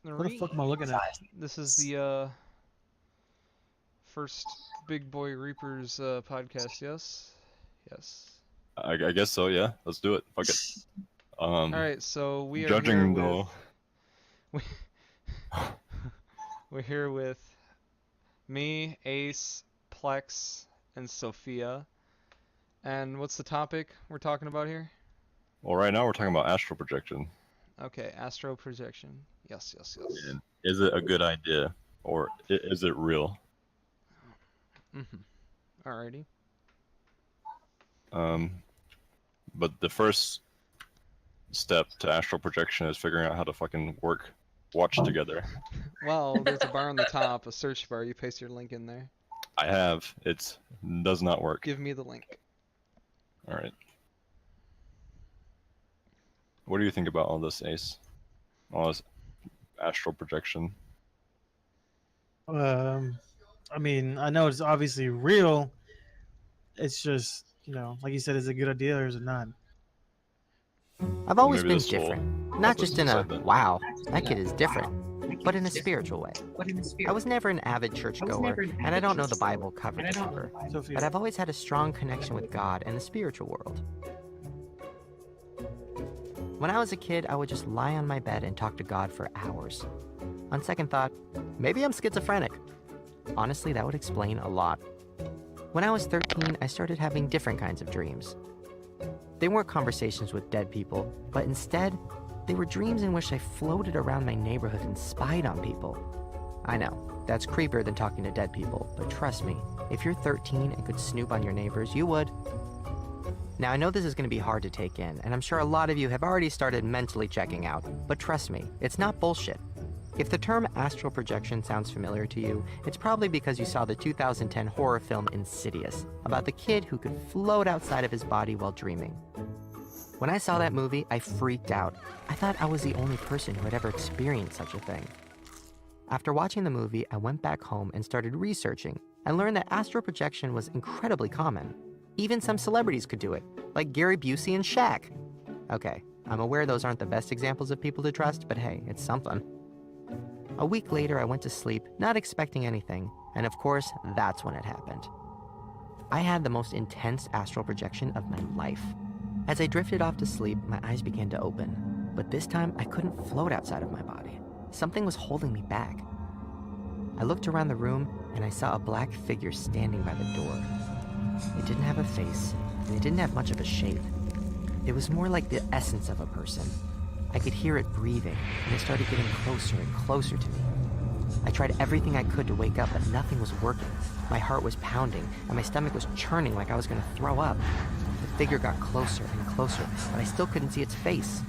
What the fuck am I looking at? This is the first Big Boy Reapers podcast. Yes, yes. I guess so. Yeah, let's do it. Fuck it. All right, so we are here Judging with though. we're here with me, Ace, Plex, and Sophia. And what's the topic we're talking about here? Well, right now we're talking about astral projection. Okay, astral projection. Yes, yes, yes. And is it a good idea, or is it real? Alrighty. But the first step to astral projection is figuring out how to fucking watch together. Well, there's a bar on the top, a search bar. You paste your link in there. I have. It does not work. Give me the link. All right. What do you think about all this, Ace? All this astral projection. I mean, I know it's obviously real. It's just, like you said, is it a good idea or is it not? I've always Maybe been this will different. Not help us just in a, decide that. wow, that kid is different, but in a spiritual way. I was never an avid churchgoer, and I don't know the Bible cover to cover, Sophia. but I've always had a strong connection with God and the spiritual world. When I was a kid, I would just lie on my bed and talk to God for hours. On second thought, maybe I'm schizophrenic. Honestly, that would explain a lot. When I was 13, I started having different kinds of dreams. They weren't conversations with dead people, but instead, they were dreams in which I floated around my neighborhood and spied on people. I know, that's creepier than talking to dead people, but trust me, if you're 13 and could snoop on your neighbors, you would. Now, I know this is going to be hard to take in, and I'm sure a lot of you have already started mentally checking out, but trust me, it's not bullshit. If the term astral projection sounds familiar to you, it's probably because you saw the 2010 horror film Insidious, about the kid who could float outside of his body while dreaming. When I saw that movie, I freaked out. I thought I was the only person who had ever experienced such a thing. After watching the movie, I went back home and started researching, and learned that astral projection was incredibly common. Even some celebrities could do it, like Gary Busey and Shaq. Okay, I'm aware those aren't the best examples of people to trust, but hey, it's something. A week later, I went to sleep, not expecting anything, and of course, that's when it happened. I had the most intense astral projection of my life. As I drifted off to sleep, my eyes began to open, but this time I couldn't float outside of my body. Something was holding me back. I looked around the room, and I saw a black figure standing by the door. It didn't have a face, and it didn't have much of a shape. It was more like the essence of a person. I could hear it breathing, and it started getting closer and closer to me. I tried everything I could to wake up, but nothing was working. My heart was pounding, and my stomach was churning like I was going to throw up. The figure got closer and closer, but I still couldn't see its face.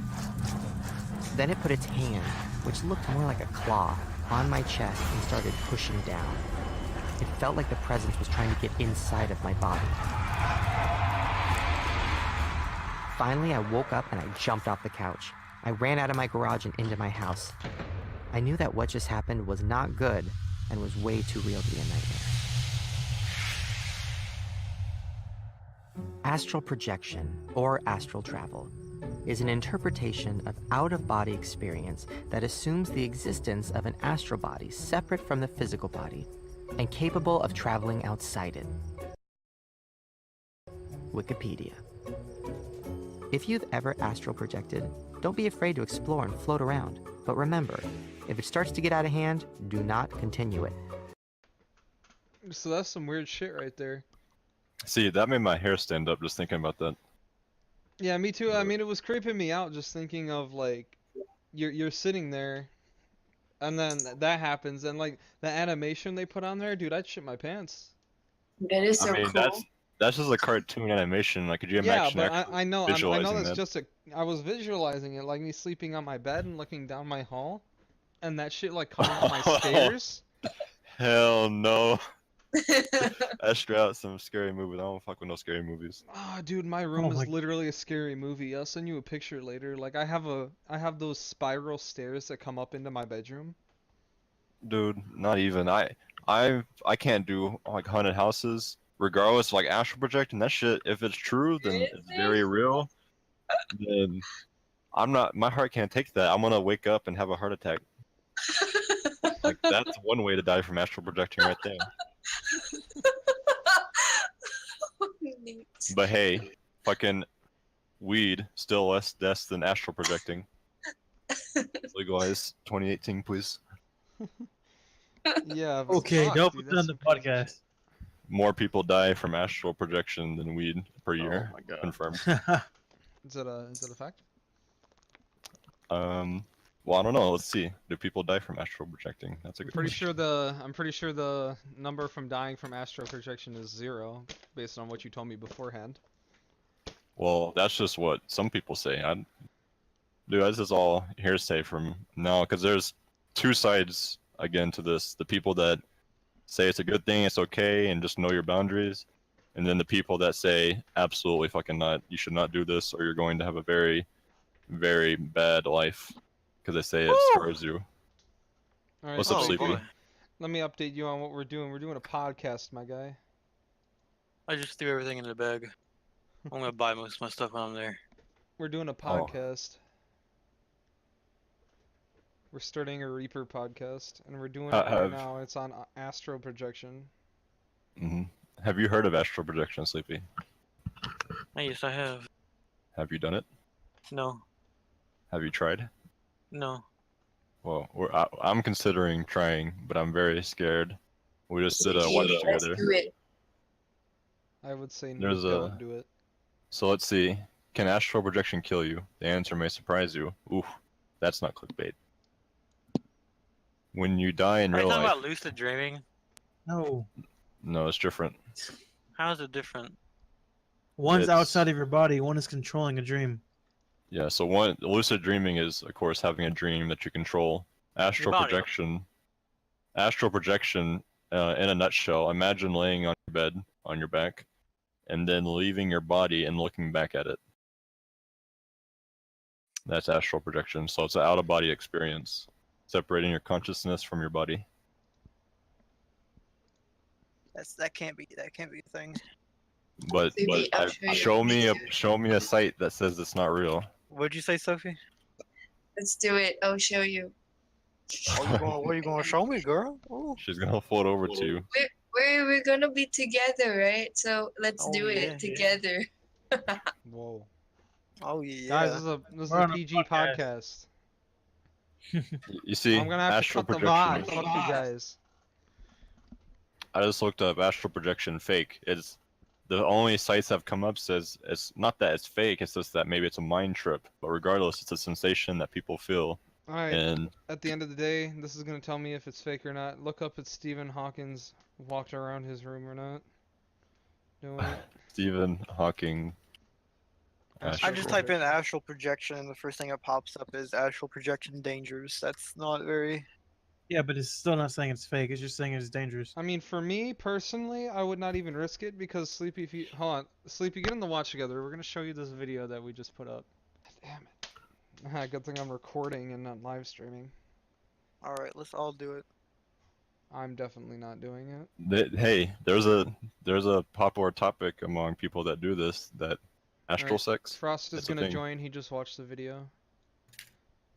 Then it put its hand, which looked more like a claw, on my chest and started pushing down. It felt like the presence was trying to get inside of my body. Finally, I woke up and I jumped off the couch. I ran out of my garage and into my house. I knew that what just happened was not good and was way too real to be a nightmare. Astral projection, or astral travel, is an interpretation of out-of-body experience that assumes the existence of an astral body separate from the physical body and capable of traveling outside it. Wikipedia. If you've ever astral projected, don't be afraid to explore and float around. But remember, if it starts to get out of hand, do not continue it. So that's some weird shit right there. See, that made my hair stand up just thinking about that. Yeah, me too. I mean, it was creeping me out just thinking of like you're sitting there and then that happens and like the animation they put on there, dude, I'd shit my pants. That is so I mean, cool. that's just a cartoon animation. Like, could you Yeah, imagine but actually I know I know visualizing that's that? just a I was visualizing it like me sleeping on my bed and looking down my hall and that shit like coming up my stairs. Hell no. That's straight out some scary movies. I don't fuck with no scary movies. Ah, dude, my room Oh is my- literally a scary movie. I'll send you a picture later. Like I have those spiral stairs that come up into my bedroom. Dude, not even. I can't do like haunted houses. Regardless, like astral projecting that shit. If it's true, then it's very real. Then I'm not. My heart can't take that. I'm gonna wake up and have a heart attack. Like that's one way to die from astral projecting right there. But hey, fucking weed still less deaths than astral projecting. Legalize 2018, please. Yeah. But Okay, fuck, don't dude, put that on that's the some crazy podcast. shit. More people die from astral projection than weed per Oh year. my god. Confirmed. Is that a fact? Well, I don't know. Let's see. Do people die from astral projecting? That's a I'm good pretty question. sure the number from dying from astral projection is 0, based on what you told me beforehand. Well, that's just what some people say. Dude, this is all hearsay from now, because there's two sides again to this. The people that say it's a good thing, it's okay, and just know your boundaries, and then the people that say absolutely fucking not. You should not do this, or you're going to have a very, very bad life, because they say it scars you. All right, What's up, Oh Sleepy, Sleepy? boy, let me update you on what we're doing. We're doing a podcast, my guy. I just threw everything in the bag. I'm gonna buy most of my stuff when I'm there. We're doing a podcast. We're starting a Reaper podcast, and we're doing it right Have- now. It's on astral projection. Have you heard of astral projection, Sleepy? Yes, I have. Have you done it? No, Have you tried? no. Well, I'm considering trying, but I'm very scared. We just did a watch Let's together. do it. I would say no, There's don't do it. So let's see. Can astral projection kill you? The answer may surprise you. Oof, that's not clickbait. When you die in Are you real talking life, about lucid dreaming? No. no, it's different. How is it different? One's It's- outside of your body, one is controlling a dream. Yeah, so one lucid dreaming is, of course, having a dream that you control. Astral body. projection, in a nutshell, imagine laying on your bed on your back, and then leaving your body and looking back at it. That's astral projection. So it's an out-of-body experience, separating your consciousness from your body. That can't be a thing. But Maybe I'll show you a show me a site that says it's not real. What'd you say, Sophie? Let's do it. I'll show you. What are you gonna show me, girl? Ooh. She's gonna float over to you. We're gonna be together, right? So let's Oh, do yeah, it together. Whoa, Oh yeah. guys, this is We're a on a PG podcast. podcast. You see, I'm gonna have to astral cut the projection. VOD. Fuck you guys. I just looked up astral projection fake. It's the only sites that have come up says it's not that it's fake. It's just that maybe it's a mind trip. But regardless, it's a sensation that people feel. All right. And At the end of the day, this is gonna tell me if it's fake or not. Look up if Stephen Hawkins walked around his room or not. Doing it. Stephen Hawking. I astral just type in astral projection, and the first thing that pops up is astral projection dangers. That's not very. Yeah, but it's still not saying it's fake. It's just saying it's dangerous. I mean, for me personally, I would not even risk it because Sleepy, if you hold on, Sleepy, get in the watch together. We're gonna show you this video that we just put up. Damn it! Good thing I'm recording and not live streaming. All right, let's all do it. I'm definitely not doing it. Hey, there's a popular topic among people that do this, that astral Alright, sex. Frost is That's a gonna thing. join. He just watched the video.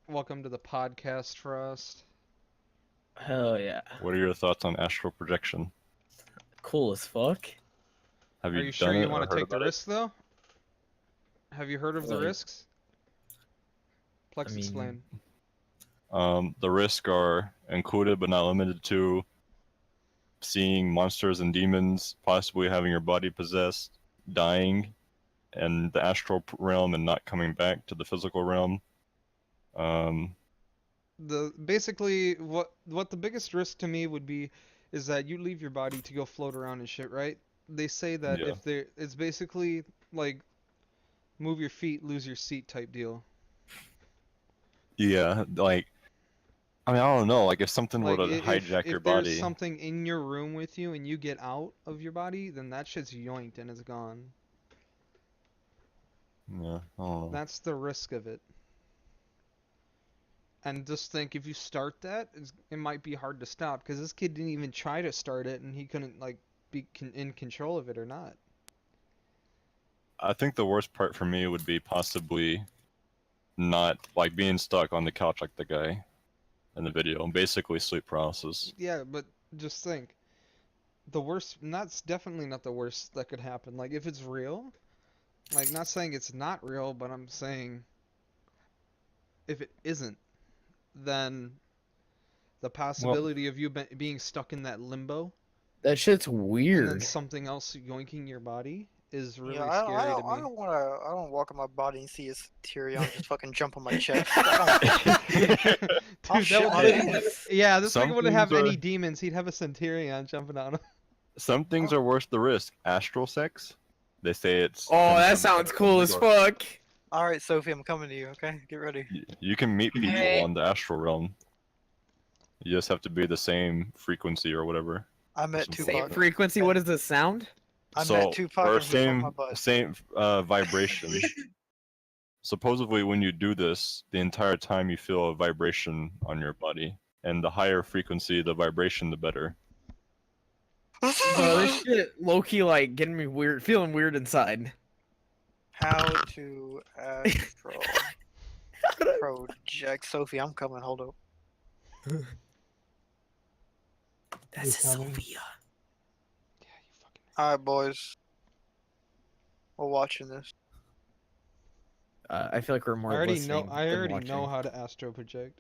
Welcome to the podcast, Frost. Hell yeah. What are your thoughts on astral projection? Cool as fuck. Have Are you you done sure it you or want to heard take the about it? risk though? Have you heard of the Like, risks? Plex, I mean- explain. The risks are included but not limited to seeing monsters and demons, possibly having your body possessed, dying in the astral realm and not coming back to the physical realm. Basically what the biggest risk to me would be is that you leave your body to go float around and shit, right? They say that Yeah. it's basically like move your feet, lose your seat type deal. Yeah, like, I mean, I don't know, like if something were Like to hijack your if there's body. something in your room with you and you get out of your body, then that shit's yoinked and it's gone. Yeah, I don't know. That's the risk of it. And just think, if you start that, it might be hard to stop because this kid didn't even try to start it, and he couldn't like be in control of it or not. I think the worst part for me would be possibly not like being stuck on the couch like the guy. in the video. Basically, sleep paralysis. Yeah, but just think, the worst, and that's definitely not the worst that could happen. Like, if it's real, like, not saying it's not real, but I'm saying if it isn't, then the possibility of you being stuck in that limbo That shit's and then weird. something else yoinking your body is really Yeah, scary to me. I don't wanna. I don't walk in my body and see a Centurion just fucking jump on my chest. I Dude, I'll that shit would my be- pants. yeah, this Some thing wouldn't have things any are- demons. He'd have a centurion jumping on him. Some things are worth the risk. Astral sex. They say it's. Oh, 10 that times sounds better cool than as regular. fuck. All right, Sophie, I'm coming to you. Okay, get ready. You can meet people Alright. on the astral realm. You just have to be the same frequency or whatever. I met Some Same Tupac. frequency. What is the sound? I so, met Tupac or and he bumped my same butt. same vibration. Supposedly, when you do this, the entire time you feel a vibration on your body, and the higher frequency the vibration, the better. Bro, this shit low key like getting me weird, feeling weird inside. How to astral project. Sophie, I'm coming. Hold up. That's You're coming. Sophia. Yeah, you fucking. All right, boys. We're watching this. I feel like we're more I already listening know. I than already know watching. how to astro project.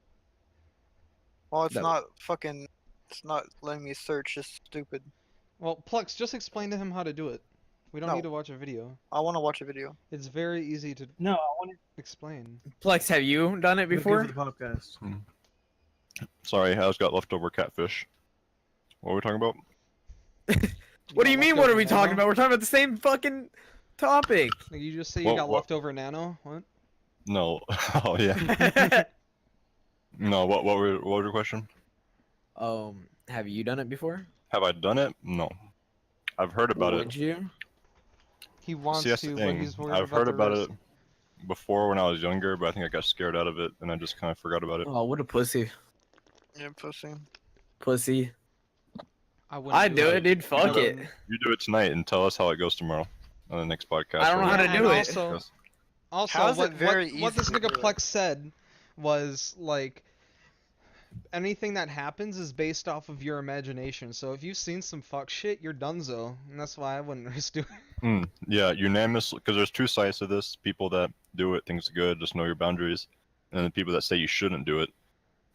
Well, it's That- not fucking. It's not letting me search. It's stupid. Well, Plux, just explain to him how to do it. We don't No. need to watch a video. I want to watch a video. It's very easy to No, I want explain. Plex, have you done it to before? for the podcast. Sorry, I just got leftover catfish. What are we talking about? What do you got mean? What are leftover we talking nano? about? We're talking about the same fucking topic. Like, you just say you What- got what- leftover nano? What? No. Oh yeah. No. What was your question? Have you done it before? Have I done it? No. I've heard about Would it. you? He wants See, that's to, the but thing. he's worried I've about heard the about risk. it before when I was younger, but I think I got scared out of it and I just kind of forgot about it. Oh, what a pussy. Yeah, pussy. Pussy. I wouldn't I'd do it, dude. Fuck I it. wouldn't. You do it tonight and tell us how it goes tomorrow on the next podcast. I don't know how to And do it. Also, Yes. also How's it what, very what this easy to nigga do it? Plex said was like anything that happens is based off of your imagination. So if you've seen some fuck shit, you're donezo, and that's why I wouldn't risk doing it. Yeah, unanimous. Because there's two sides to this: people that do it, things are good, just know your boundaries, and then people that say you shouldn't do it.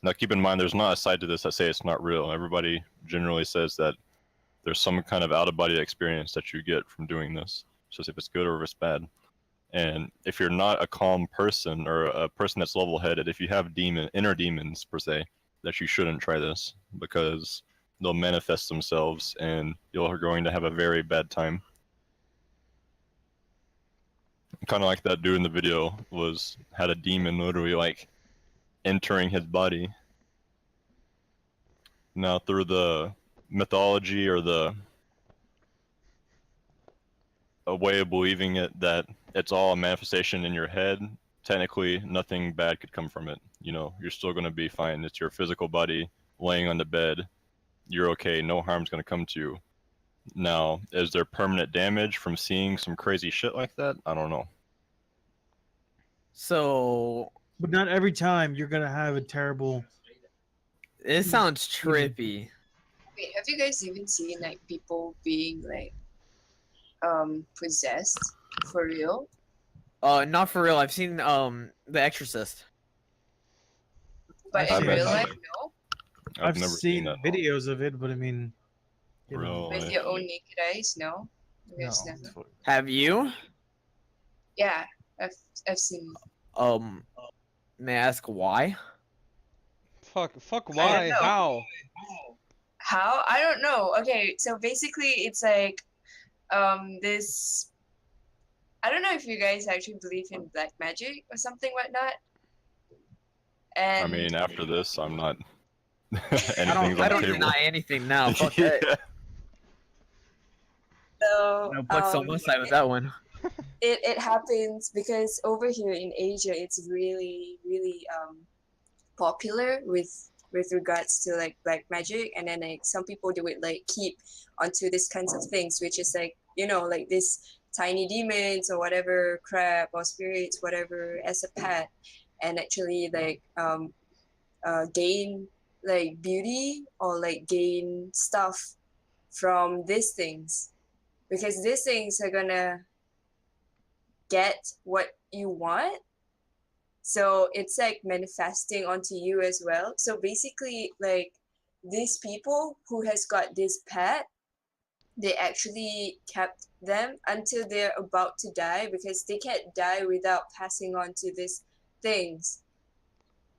Now, keep in mind, there's not a side to this that say it's not real. Everybody generally says that there's some kind of out-of-body experience that you get from doing this. It's just if it's good or if it's bad. And if you're not a calm person or a person that's level-headed, if you have inner demons per se, that you shouldn't try this because they'll manifest themselves and you're going to have a very bad time. Kind of like that dude in the video had a demon literally like entering his body. Now through the mythology or a way of believing it that it's all a manifestation in your head, technically nothing bad could come from it. You know, you're still going to be fine. It's your physical body laying on the bed. You're okay. No harm's going to come to you. Now, is there permanent damage from seeing some crazy shit like that? I don't know. So But not every time you're gonna have a terrible. it sounds trippy. Wait, have you guys even seen like people being like possessed for real? Not for real. I've seen The Exorcist. But I've in real seen- life, no. I've I've never seen that. videos of it, but I mean, you know, Really? With your own naked eyes, no. You guys no. never. Have you? Yeah, I've seen. May I ask why? Fuck, I why? don't know. How? How? I don't know. Okay, so basically it's like this. I don't know if you guys actually believe in black magic or something whatnot. And I mean, after this, I'm not. I Anything's don't on the table. deny anything now. Fuck that. Yeah. so No Plex on my side with that one. it happens because over here in Asia it's really popular with regards to like black magic, and then like some people they would like keep onto this kinds of things, which is like, you know, like this tiny demons or whatever crap or spirits whatever as a pet, and actually like gain like beauty or like gain stuff from these things, because these things are gonna get what you want. So it's like manifesting onto you as well. So basically, like these people who has got this pet, they actually kept them until they're about to die, because they can't die without passing on to these things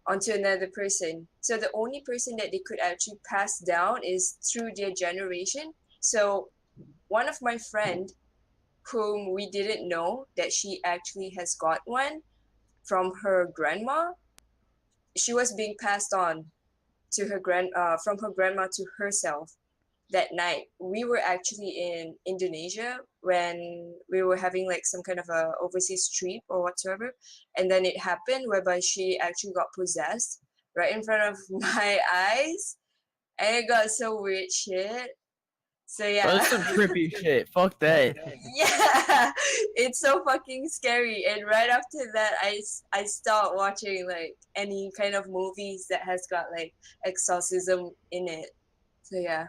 onto another person. So the only person that they could actually pass down is through their generation. So one of my friend, whom we didn't know that she actually has got one from her grandma, she was being passed on to her from her grandma to herself. That night we were actually in Indonesia when we were having like some kind of a overseas trip or whatsoever, and then it happened whereby she actually got possessed right in front of my eyes, and it got so weird shit. So yeah. Bro, that's some trippy shit. Fuck that. Yeah, it's so fucking scary. And right after that, I stopped watching like any kind of movies that has got like exorcism in it. So yeah.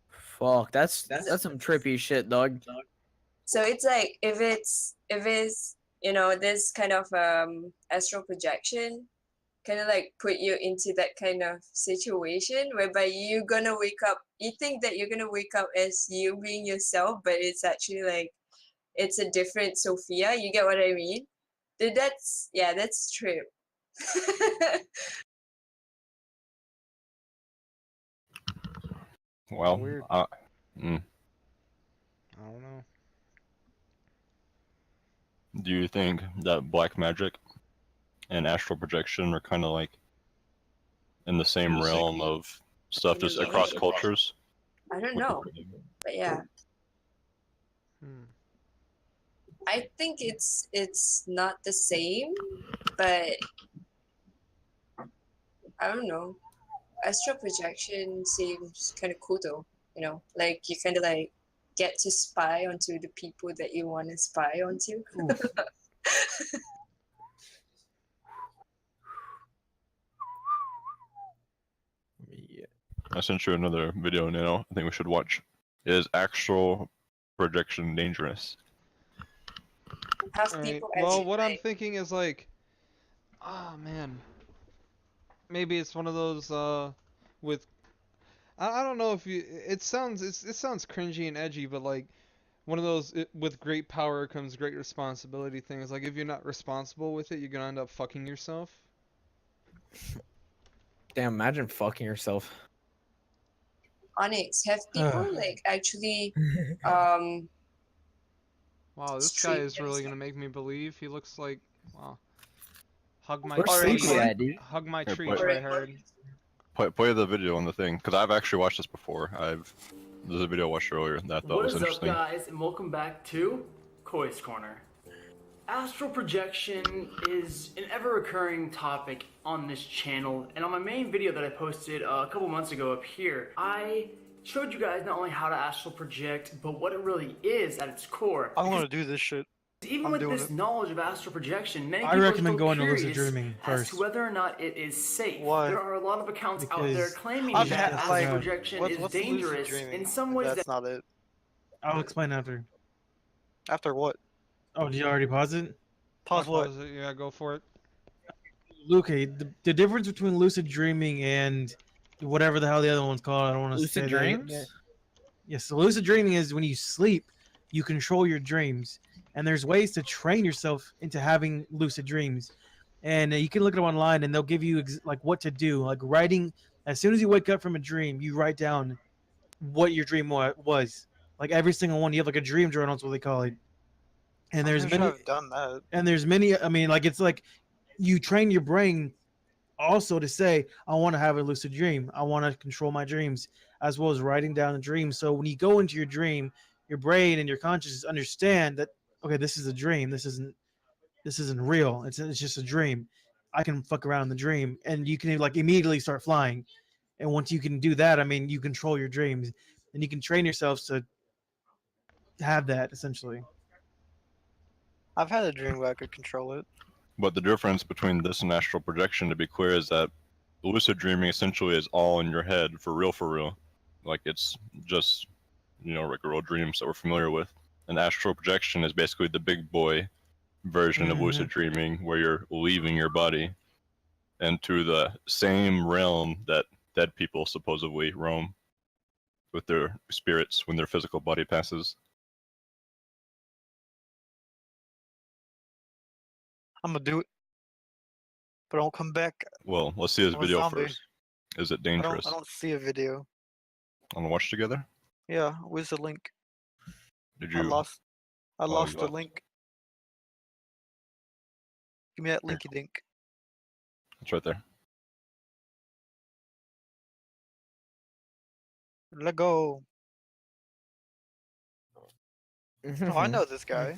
Fuck, that's some trippy shit, dog. So it's like if it's this kind of astral projection kind of like put you into that kind of situation whereby you're gonna wake up, you think that you're gonna wake up as you being yourself, but it's actually like it's a different Sophia. You get what I mean? That's true. Well, Weird. mm. I don't know. Do you think that black magic and astral projection are kind of like in the same realm of stuff just across cultures? I don't know, but yeah, Hmm. I think it's not the same, but I don't know. Astral projection seems kind of cool though, like you kind of like get to spy onto the people that you want to spy onto. Yeah. I sent you another video now. I think we should watch. Is astral projection dangerous? Have Alright, people well, actually what I'm like, thinking is like, oh man, maybe it's one of those with I don't know if you it sounds cringy and edgy, but like one of those with great power comes great responsibility things. Like if you're not responsible with it, you're gonna end up fucking yourself. Damn, imagine fucking yourself. Onyx, have people like actually Wow, this guy stream is really themselves? gonna make me believe. He looks like, wow. Hug my Where's Already tree. Sleepy at, dude? Hug my Here, tree, play- try hard. Play the video on the thing, because I've actually watched this before. There's a video I watched earlier that I thought What was is up, interesting. guys, and welcome back to Koi's Corner. Astral projection is an ever-recurring topic on this channel, and on my main video that I posted a couple months ago up here, I showed you guys not only how to astral project, but what it really is at its core. I'm gonna do this shit. Even I'm with doing this it. knowledge of astral projection, many I people recommend are still going to lucid curious dreaming as first. to whether or not it is safe. Why? There are a lot of accounts out there Because claiming I've that had, astral like, projection what's is lucid dangerous dreaming? in some ways. That's not it. I'll explain after. After what? Oh, did you already pause it? Pause what? Pause it. Yeah, go for it. Luke, the difference between lucid dreaming and whatever the hell the other one's called, I don't want to say Lucid that. dreams? Yes, so lucid dreaming is when you sleep, you control your dreams, and there's ways to train yourself into having lucid dreams, and you can look it up online, and they'll give you like what to do, like writing. As soon as you wake up from a dream, you write down what your dream was. Like every single one, you have like a dream journal, that's what they call it. And there's I'm sure many, I've done that. and there's many. I mean, like it's like you train your brain also to say, I want to have a lucid dream. I want to control my dreams, as well as writing down the dream. So when you go into your dream, your brain and your consciousness understand that, okay, this is a dream. This isn't real. It's just a dream. I can fuck around in the dream, and you can like immediately start flying. And once you can do that, I mean, you control your dreams, and you can train yourselves to have that essentially. I've had a dream where I could control it. But the difference between this and astral projection, to be clear, is that lucid dreaming essentially is all in your head for real. Like it's just, like real dreams that we're familiar with. And astral projection is basically the big boy version of lucid dreaming, where you're leaving your body into the same realm that dead people supposedly roam with their spirits when their physical body passes. I'm gonna do it, but I'll come back. Well, let's see his I'm a video zombie. first. Is it I dangerous? don't see a video. Want to watch together? Yeah, where's the link? Did I you? lost you the lost. link. Give me that Here. linky dink. It's right there. Let go. Oh, I know this guy.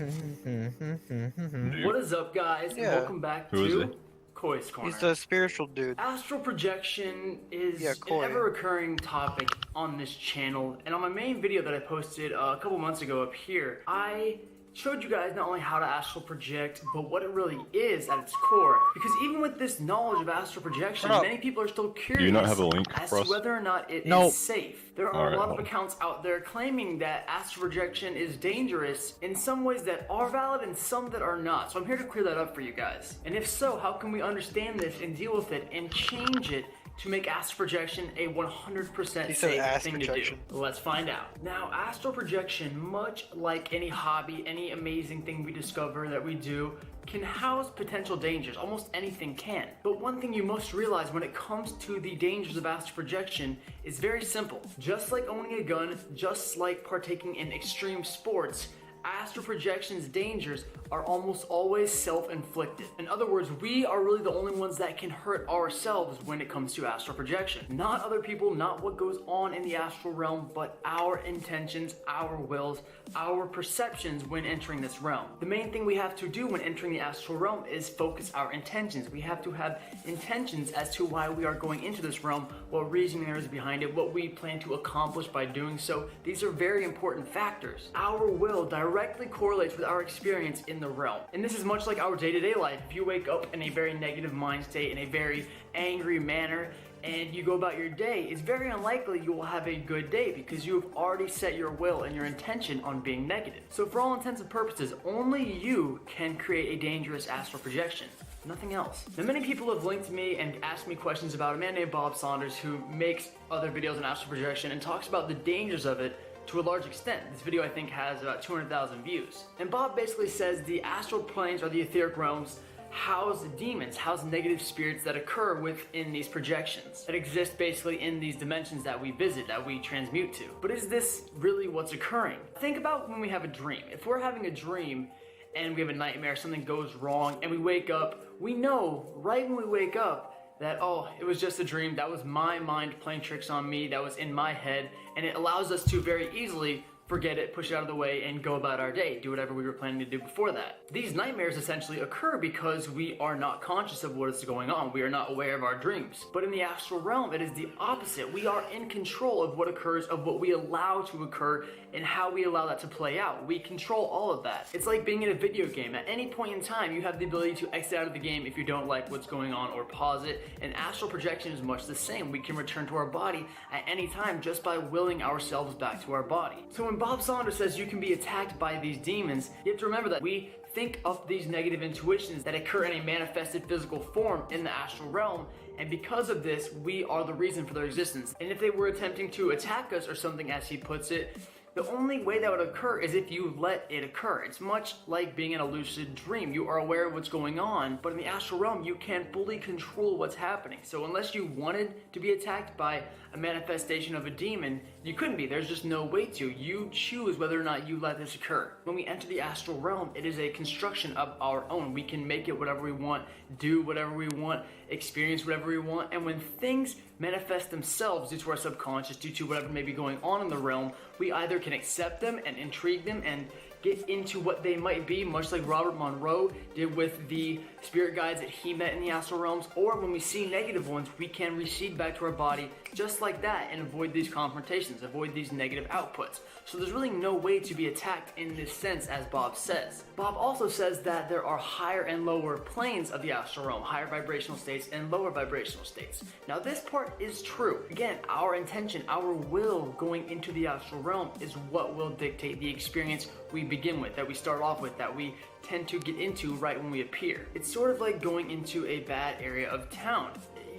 What is up, guys? And Yeah. welcome back Who is to he? Koi's Corner. He's the spiritual dude. Astral projection is Yeah, an Koi. ever-recurring topic on this channel, and on my main video that I posted a couple months ago up here, I showed you guys not only how to astral project, but what it really is at its core. Because even with this knowledge of astral projection, Shut up. many people are still curious Do you not have a link as for to us? whether or not it is Nope. safe. There are Alright, a lot hold of on. accounts out there claiming that astral projection is dangerous in some ways that are valid and some that are not. So I'm here to clear that up for you guys. And if so, how can we understand this and deal with it and change it to make astral projection a 100% He said safe ass thing projection. to do? Let's find out. Now, astral projection, much like any hobby, any amazing thing we discover that we do, can house potential dangers. Almost anything can. But one thing you must realize when it comes to the dangers of astral projection is very simple. Just like owning a gun, just like partaking in extreme sports, astral projection's dangers are almost always self-inflicted. In other words, we are really the only ones that can hurt ourselves when it comes to astral projection. Not other people, not what goes on in the astral realm, but our intentions, our wills, our perceptions when entering this realm. The main thing we have to do when entering the astral realm is focus our intentions. We have to have intentions as to why we are going into this realm, what reasoning there is behind it, what we plan to accomplish by doing so. These are very important factors. Our will directly correlates with our experience in the realm. And this is much like our day-to-day life. If you wake up in a very negative mind state, in a very angry manner, and you go about your day, it's very unlikely you will have a good day because you have already set your will and your intention on being negative. So for all intents and purposes, only you can create a dangerous astral projection. Nothing else. Now, many people have linked me and asked me questions about a man named Bob Saunders who makes other videos on astral projection and talks about the dangers of it to a large extent. This video I think has about 200,000 views. And Bob basically says the astral planes or the etheric realms house demons, house negative spirits that occur within these projections, that exist basically in these dimensions that we visit, that we transmute to. But is this really what's occurring? Think about when we have a dream. If we're having a dream and we have a nightmare, something goes wrong, and we wake up, we know right when we wake up that, oh, it was just a dream, that was my mind playing tricks on me, that was in my head, and it allows us to very easily forget it, push it out of the way, and go about our day, do whatever we were planning to do before that. These nightmares essentially occur because we are not conscious of what is going on. We are not aware of our dreams. But in the astral realm, it is the opposite. We are in control of what occurs, of what we allow to occur, and how we allow that to play out. We control all of that. It's like being in a video game. At any point in time, you have the ability to exit out of the game if you don't like what's going on or pause it, and astral projection is much the same. We can return to our body at any time just by willing ourselves back to our body. So when Bob Saunders says you can be attacked by these demons, you have to remember that we think of these negative intuitions that occur in a manifested physical form in the astral realm, and because of this, we are the reason for their existence. And if they were attempting to attack us or something, as he puts it, the only way that would occur is if you let it occur. It's much like being in a lucid dream. You are aware of what's going on, but in the astral realm, you can't fully control what's happening. So unless you wanted to be attacked by a manifestation of a demon, you couldn't be. There's just no way to. You choose whether or not you let this occur. When we enter the astral realm, it is a construction of our own. We can make it whatever we want, do whatever we want, experience whatever we want, and when things manifest themselves due to our subconscious, due to whatever may be going on in the realm, we either can accept them and intrigue them and get into what they might be, much like Robert Monroe did with the spirit guides that he met in the astral realms, or when we see negative ones, we can recede back to our body just like that and avoid these confrontations, avoid these negative outputs. So there's really no way to be attacked in this sense, as Bob says. Bob also says that there are higher and lower planes of the astral realm, higher vibrational states and lower vibrational states. Now this part is true. Again, our intention, our will going into the astral realm is what will dictate the experience we begin with, that we start off with, that we tend to get into right when we appear. It's sort of like going into a bad area of town.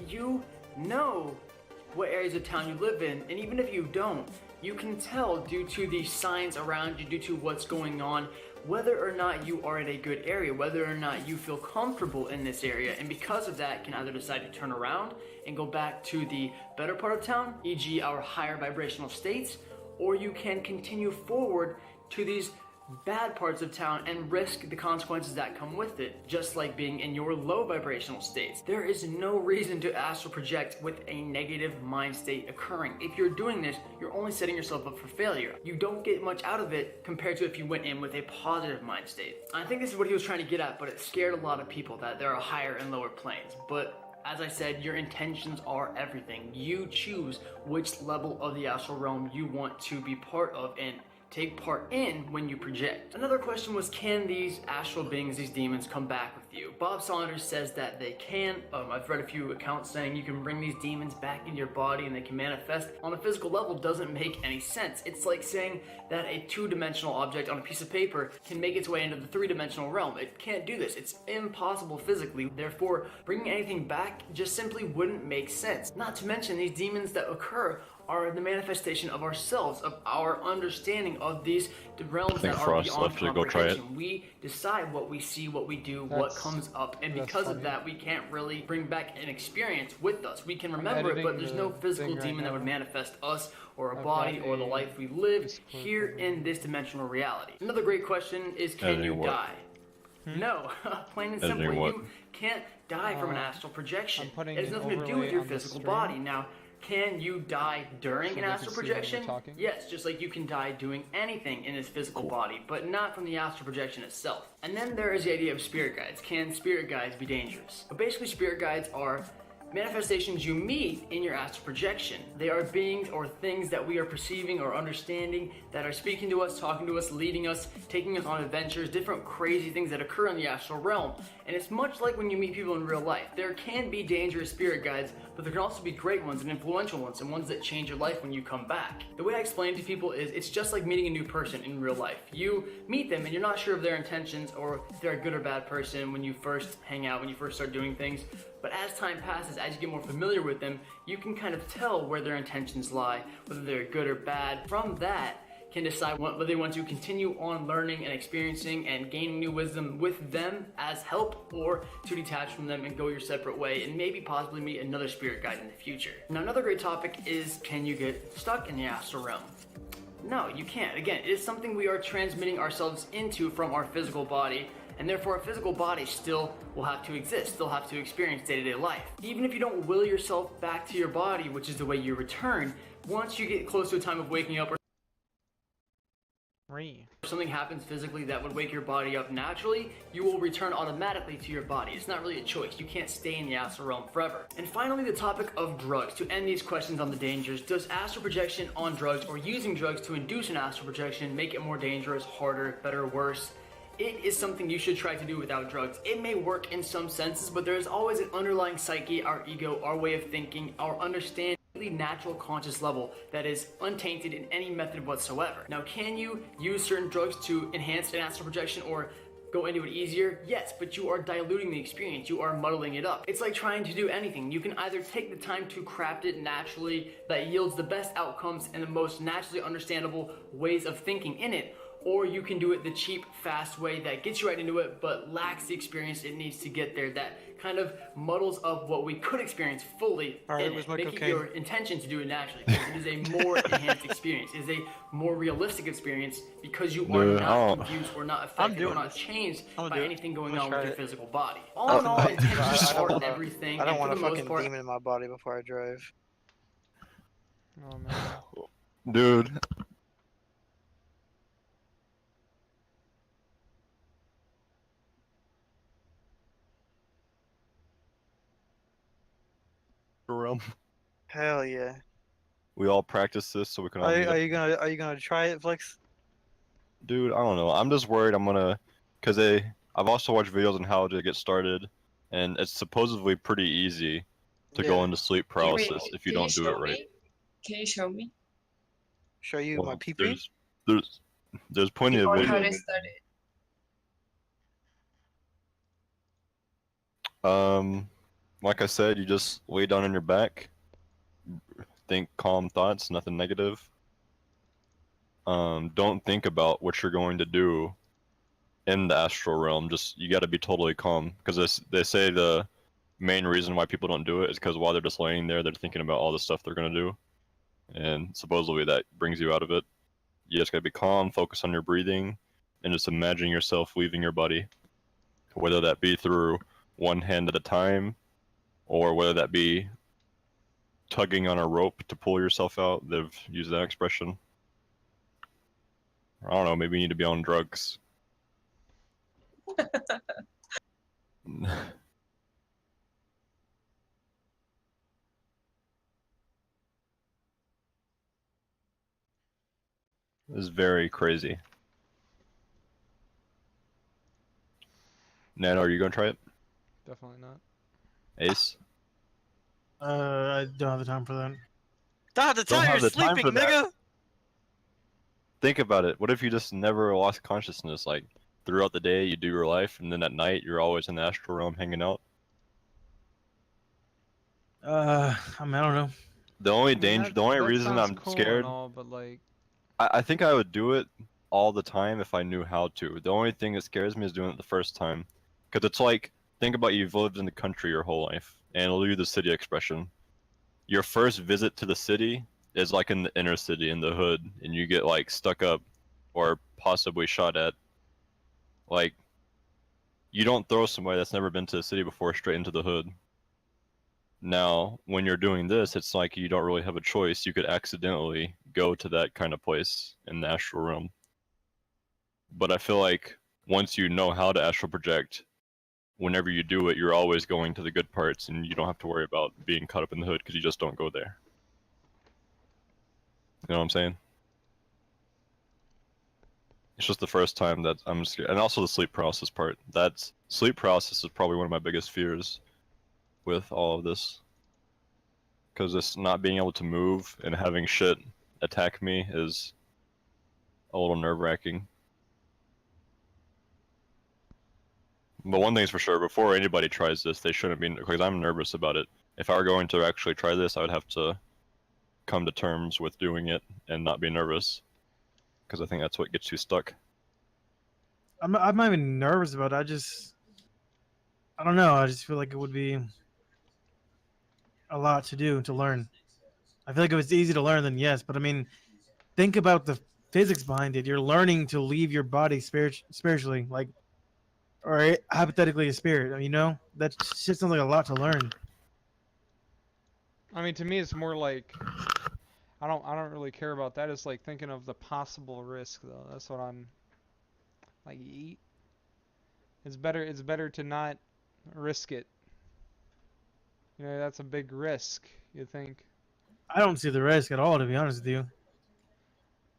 You know what areas of town you live in, and even if you don't, you can tell due to the signs around you, due to what's going on, whether or not you are in a good area, whether or not you feel comfortable in this area, and because of that can either decide to turn around and go back to the better part of town, e.g. our higher vibrational states, or you can continue forward to these bad parts of town and risk the consequences that come with it, just like being in your low vibrational states. There is no reason to astral project with a negative mind state occurring. If you're doing this, you're only setting yourself up for failure. You don't get much out of it compared to if you went in with a positive mind state. I think this is what he was trying to get at, but it scared a lot of people that there are higher and lower planes. But as I said, your intentions are everything. You choose which level of the astral realm you want to be part of and take part in when you project. Another question was, can these astral beings, these demons, come back with you? Bob Saunders says that they can. I've read a few accounts saying you can bring these demons back in your body and they can manifest on a physical level. Doesn't make any sense. It's like saying that a two-dimensional object on a piece of paper can make its way into the three-dimensional realm. It can't do this. It's impossible physically. Therefore, bringing anything back just simply wouldn't make sense. Not to mention, these demons that occur are the manifestation of ourselves, of our understanding of these realms that are beyond comprehension. We decide what we see, what we do, what comes up, and because of that, we can't really bring back an experience with us. We can remember it, but there's no physical demon that would manifest us or a body or the life we live here in this dimensional reality. Another great question is, can you die? No, plain and simply, you can't die from an astral projection. It has nothing to do with your physical body. Now, can you die during an astral projection? Yes, just like you can die doing anything in this physical body, but not from the astral projection itself. And then there is the idea of spirit guides. Can spirit guides be dangerous? But basically, spirit guides are manifestations you meet in your astral projection. They are beings or things that we are perceiving or understanding that are speaking to us, talking to us, leading us, taking us on adventures, different crazy things that occur in the astral realm. And it's much like when you meet people in real life. There can be dangerous spirit guides, but there can also be great ones and influential ones and ones that change your life when you come back. The way I explain it to people is it's just like meeting a new person in real life. You meet them and you're not sure of their intentions or if they're a good or bad person when you first hang out, when you first start doing things. But as time passes, as you get more familiar with them, you can kind of tell where their intentions lie, whether they're good or bad. From that, can decide whether they want to continue on learning and experiencing and gaining new wisdom with them as help, or to detach from them and go your separate way and maybe possibly meet another spirit guide in the future. Now, another great topic is, can you get stuck in the astral realm? No, you can't. Again, it is something we are transmitting ourselves into from our physical body, and therefore our physical body still will have to exist, still have to experience day-to-day life. Even if you don't will yourself back to your body, which is the way you return, once you get close to a time of waking up or something happens physically that would wake your body up naturally, you will return automatically to your body. It's not really a choice. You can't stay in the astral realm forever. And finally, the topic of drugs. To end these questions on the dangers, does astral projection on drugs or using drugs to induce an astral projection make it more dangerous, harder, better, worse? It is something you should try to do without drugs. It may work in some senses, but there is always an underlying psyche, our ego, our way of thinking, our understanding, natural conscious level that is untainted in any method whatsoever. Now, can you use certain drugs to enhance an astral projection or go into it easier? Yes, but you are diluting the experience. You are muddling it up. It's like trying to do anything. You can either take the time to craft it naturally that yields the best outcomes and the most naturally understandable ways of thinking in it, or you can do it the cheap, fast way that gets you right into it but lacks the experience it needs to get there, that kind of muddles up what we could experience fully and make it your intention to do it naturally. It is a more enhanced experience. It is a more realistic experience because you are not confused or not affected or not changed by anything going on with your physical body. All in all, intentions are everything. I don't want a fucking demon in my body before I drive. Oh man. Dude. realm. Hell yeah. We all practice this so we can all meet up. Are you gonna try it, Flex? Dude, I don't know. I'm just worried I'm gonna, cause I've also watched videos on how to get started, and it's supposedly pretty easy to go Yeah. into sleep Hey, wait, paralysis if you can don't do it show right. me? Can you show me? Show you my Well, PP? there's plenty of Or how videos. to start it? Like I said, you just lay down on your back, think calm thoughts, nothing negative. Don't think about what you're going to do in the astral realm. Just you got to be totally calm, because they say the main reason why people don't do it is because while they're just laying there, they're thinking about all the stuff they're gonna do, and supposedly that brings you out of it. You just gotta be calm, focus on your breathing, and just imagine yourself leaving your body, whether that be through one hand at a time, or whether that be tugging on a rope to pull yourself out. They've used that expression. I don't know, maybe you need to be on drugs. This is very crazy. Nano, are you gonna try it? Definitely not. Ace? I don't have the time for that. Don't have the Don't time, have you're the time sleeping, for that. nigga! Think about it. What if you just never lost consciousness? Like, throughout the day, you do your life, and then at night, you're always in the astral realm hanging out? I mean, I don't know. The only I mean, danger, the only that reason sounds I'm cool scared, and all, but like, I think I would do it all the time if I knew how to. The only thing that scares me is doing it the first time. Because it's like, think about you've lived in the country your whole life, and I'll use the city expression. Your first visit to the city is like in the inner city, in the hood, and you get like stuck up or possibly shot at. Like, you don't throw somebody that's never been to the city before straight into the hood. Now, when you're doing this, it's like you don't really have a choice. You could accidentally go to that kind of place in the astral realm. But I feel like once you know how to astral project, whenever you do it, you're always going to the good parts, and you don't have to worry about being caught up in the hood because you just don't go there. You know what I'm saying? It's just the first time that I'm scared. And also the sleep paralysis part. Sleep paralysis is probably one of my biggest fears with all of this. Because this not being able to move and having shit attack me is a little nerve-wracking. But one thing's for sure, before anybody tries this, they shouldn't be, because I'm nervous about it. If I were going to actually try this, I would have to come to terms with doing it and not be nervous. Because I think that's what gets you stuck. I'm not even nervous about it. I don't know. I just feel like it would be a lot to do to learn. I feel like if it's easy to learn, then yes. But I mean, think about the physics behind it. You're learning to leave your body spiritually, like, or hypothetically a spirit. You know, that shit sounds like a lot to learn. I mean, to me, it's more like I don't really care about that. It's like thinking of the possible risk, though. That's what I'm like. It's better to not risk it. You know, that's a big risk. You think? I don't see the risk at all, to be honest with you.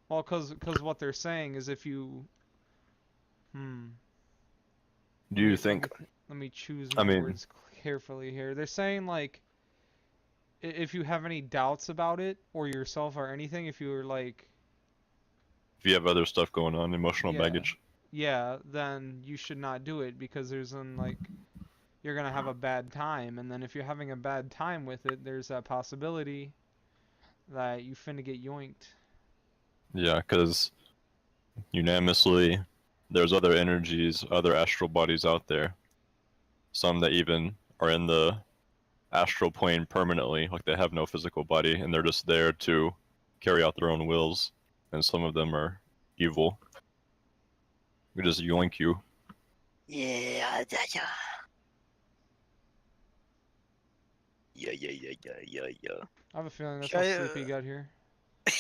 Well, cause what they're saying is if you, Do you think? Let me choose I my mean- words carefully here. They're saying like, if you have any doubts about it or yourself or anything, if you're like, If you have other stuff going on, emotional Yeah. baggage. yeah, then you should not do it because there's like, you're gonna have a bad time, and then if you're having a bad time with it, there's that possibility that you finna get yoinked. Yeah, because unanimously, there's other energies, other astral bodies out there. Some that even are in the astral plane permanently, like they have no physical body, and they're just there to carry out their own wills. And some of them are evil. We just yoink you. Yeah. Yeah. I have a feeling that's Should I, how Sleepy got here. He